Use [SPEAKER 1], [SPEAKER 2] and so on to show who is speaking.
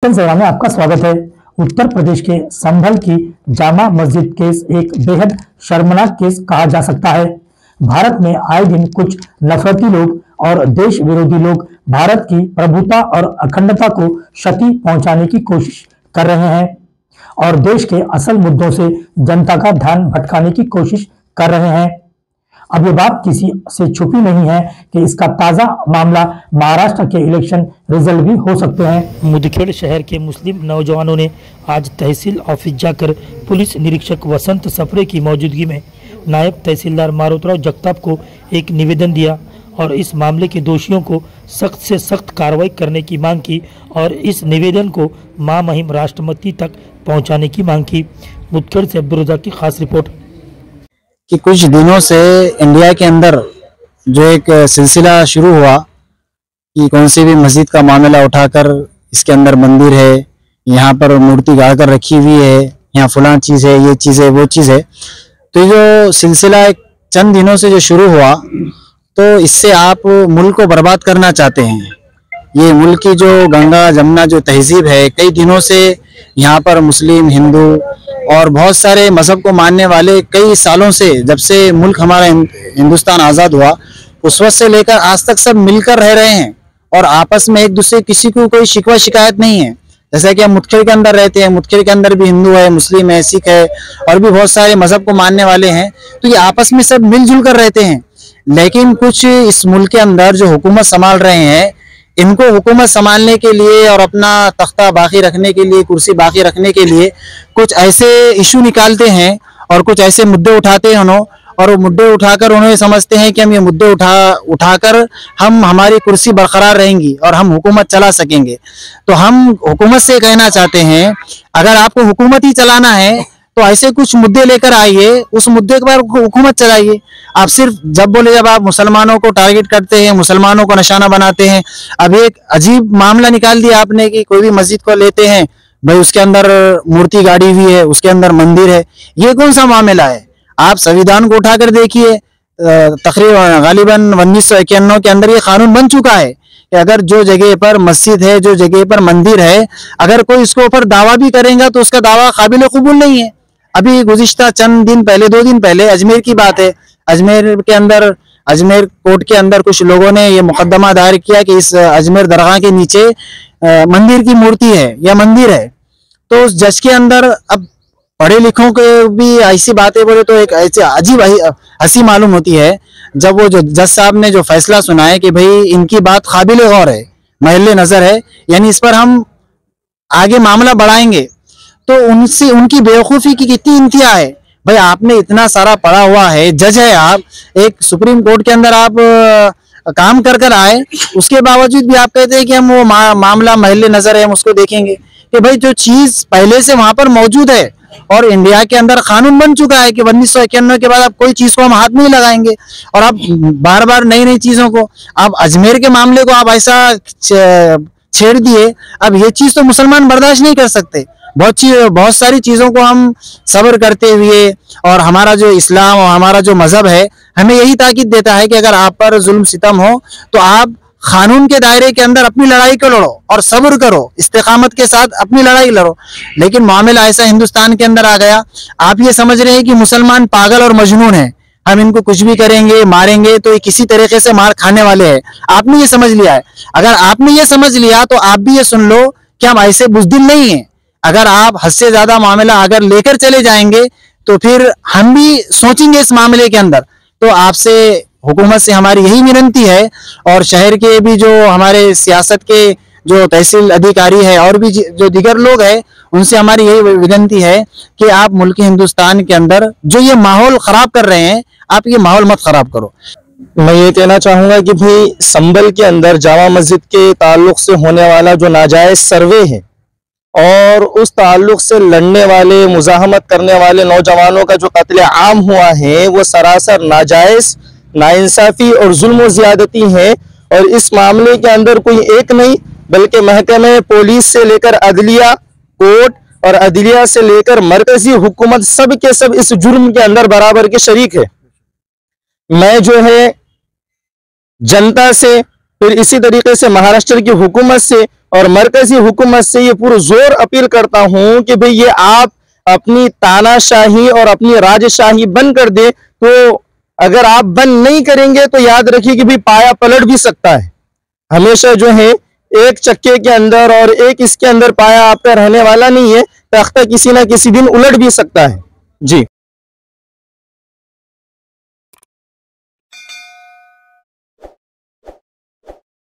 [SPEAKER 1] सेवा में आपका स्वागत है। उत्तर प्रदेश के संभल की जामा मस्जिद केस एक बेहद शर्मनाक केस कहा जा सकता है। भारत में आए दिन कुछ नफरती लोग और देश विरोधी लोग भारत की प्रभुता और अखंडता को क्षति पहुंचाने की कोशिश कर रहे हैं और देश के असल मुद्दों से जनता का ध्यान भटकाने की कोशिश कर रहे हैं। अब ये बात किसी से छुपी नहीं है कि इसका ताजा मामला महाराष्ट्र के इलेक्शन रिजल्ट भी हो सकते हैं। मुदखेड़ शहर के मुस्लिम नौजवानों ने आज तहसील ऑफिस जाकर पुलिस निरीक्षक वसंत सप्रे की मौजूदगी में नायब तहसीलदार मारुतराव जगताप को एक निवेदन दिया और इस मामले के दोषियों को सख्त से सख्त कार्रवाई करने की मांग की और इस निवेदन को मां महिम राष्ट्रपति तक पहुंचाने की मांग की। मुदखेड़ से अब्दुल रज़ाक की खास रिपोर्ट
[SPEAKER 2] कि कुछ दिनों से इंडिया के अंदर जो एक सिलसिला शुरू हुआ कि कौन सी भी मस्जिद का मामला उठाकर इसके अंदर मंदिर है, यहाँ पर मूर्ति गाड़ कर रखी हुई है, यहाँ फलां चीज़ है, ये चीज़ है, वो चीज़ है। तो जो सिलसिला एक चंद दिनों से जो शुरू हुआ, तो इससे आप मुल्क को बर्बाद करना चाहते हैं। ये मुल्क की जो गंगा जमुना जो तहजीब है, कई दिनों से यहाँ पर मुस्लिम, हिंदू और बहुत सारे मजहब को मानने वाले कई सालों से, जब से मुल्क हमारा हिंदुस्तान आज़ाद हुआ उस वक्त से लेकर आज तक सब मिलकर रह रहे हैं और आपस में एक दूसरे किसी को कोई शिकवा शिकायत नहीं है। जैसा कि हम मुदखेड़ के अंदर रहते हैं, मुदखेड़ के अंदर भी हिंदू है, मुस्लिम है, सिख है और भी बहुत सारे मजहब को मानने वाले हैं, तो ये आपस में सब मिलजुल कर रहते हैं। लेकिन कुछ इस मुल्क के अंदर जो हुकूमत संभाल रहे हैं, इनको हुकूमत संभालने के लिए और अपना तख्ता बाकी रखने के लिए, कुर्सी बाकी रखने के लिए कुछ ऐसे इशू निकालते हैं और कुछ ऐसे मुद्दे उठाते हैं उन्होंने, और वो मुद्दे उठाकर उन्हें समझते हैं कि हम ये मुद्दे उठाकर हम हमारी कुर्सी बरकरार रहेंगी और हम हुकूमत चला सकेंगे। तो हम हुकूमत से कहना चाहते हैं, अगर आपको हुकूमत ही चलाना है तो ऐसे कुछ मुद्दे लेकर आइए, उस मुद्दे के बाद हुकूमत चलाइए। आप सिर्फ जब आप मुसलमानों को टारगेट करते हैं, मुसलमानों को निशाना बनाते हैं। अब एक अजीब मामला निकाल दिया आपने कि कोई भी मस्जिद को लेते हैं, भाई उसके अंदर मूर्ति गाड़ी हुई है, उसके अंदर मंदिर है। ये कौन सा मामला है? आप संविधान को उठाकर देखिए, तकरीबन गालिबन 1991 के अंदर ये कानून बन चुका है कि अगर जो जगह पर मस्जिद है, जो जगह पर मंदिर है, अगर कोई इसके ऊपर दावा भी करेगा तो उसका दावा काबिल कबूल नहीं है। अभी गुज़िश्ता चंद दिन पहले, 2 दिन पहले अजमेर की बात है, अजमेर के अंदर, अजमेर कोर्ट के अंदर कुछ लोगों ने ये मुकदमा दायर किया कि इस अजमेर दरगाह के नीचे मंदिर की मूर्ति है या मंदिर है। तो उस जज के अंदर, अब पढ़े लिखों के भी ऐसी बातें बोले तो एक ऐसी अजीब हंसी मालूम होती है जब वो जो जज साहब ने जो फैसला सुनाया कि भाई इनकी बात काबिल गौर है, महल नजर है, यानी इस पर हम आगे मामला बढ़ाएंगे। तो उनसे उनकी बेवकूफ़ी की कितनी इंतहा है। भाई आपने इतना सारा पढ़ा हुआ है, जज है आप, एक सुप्रीम कोर्ट के अंदर आप काम कर आए, उसके बावजूद भी आप कहते हैं कि हम वो मामला महल नजर है, हम उसको देखेंगे। कि भाई जो चीज पहले से वहां पर मौजूद है और इंडिया के अंदर कानून बन चुका है कि 1991 के बाद आप कोई चीज को हम हाथ नहीं लगाएंगे, और आप बार बार नई नई चीजों को, आप अजमेर के मामले को आप ऐसा छेड़ दिए। अब ये चीज तो मुसलमान बर्दाश्त नहीं कर सकते। बहुत सारी चीजों को हम सब्र करते हुए, और हमारा जो इस्लाम और हमारा जो मजहब है हमें यही ताकीद देता है कि अगर आप पर जुल्म सितम हो तो आप कानून के दायरे के अंदर अपनी लड़ाई को लड़ो और सब्र करो, इस्तेकामत के साथ अपनी लड़ाई लड़ो। लेकिन मामला ऐसा हिंदुस्तान के अंदर आ गया, आप ये समझ रहे हैं कि मुसलमान पागल और मजनून है, हम इनको कुछ भी करेंगे, मारेंगे तो ये किसी तरीके से मार खाने वाले हैं। आपने ये समझ लिया है। अगर आपने ये समझ लिया तो आप भी ये सुन लो कि हम ऐसे बुज़दिल नहीं है। अगर आप हद से ज्यादा मामला अगर लेकर चले जाएंगे तो फिर हम भी सोचेंगे इस मामले के अंदर। तो आपसे, हुकूमत से हमारी यही विनती है, और शहर के भी जो हमारे सियासत के जो तहसील अधिकारी है और भी जो दीगर लोग हैं, उनसे हमारी यही विनती है कि आप मुल्क हिंदुस्तान के अंदर जो ये माहौल खराब कर रहे हैं, आप ये माहौल मत खराब करो।
[SPEAKER 3] मैं ये कहना चाहूंगा कि भाई संभल के अंदर जामा मस्जिद के ताल्लुक से होने वाला जो नाजायज सर्वे है और उस ताल्लुक से लड़ने वाले, मुजाहमत करने वाले नौजवानों का जो कत्ले आम हुआ है, वो सरासर नाजायज, नाइंसाफी और जुल्म और ज्यादती है। और इस मामले के अंदर कोई एक नहीं बल्कि महकमे पुलिस से लेकर अदलिया, कोर्ट और अदलिया से लेकर मरकजी हुकूमत सब के सब इस जुर्म के अंदर बराबर के शरीक है। मैं जो है जनता से फिर इसी तरीके से महाराष्ट्र की हुकूमत से और मरकजी हुकूमत से ये पुरजोर अपील करता हूं कि भाई ये आप अपनी तानाशाही और अपनी राजशाही बंद कर दे। तो अगर आप बंद नहीं करेंगे तो याद रखिए कि भाई पाया पलट भी सकता है। हमेशा जो है एक चक्के के अंदर और एक इसके अंदर पाया आपका रहने वाला नहीं है, तख्ता किसी ना किसी दिन उलट भी सकता है। जी।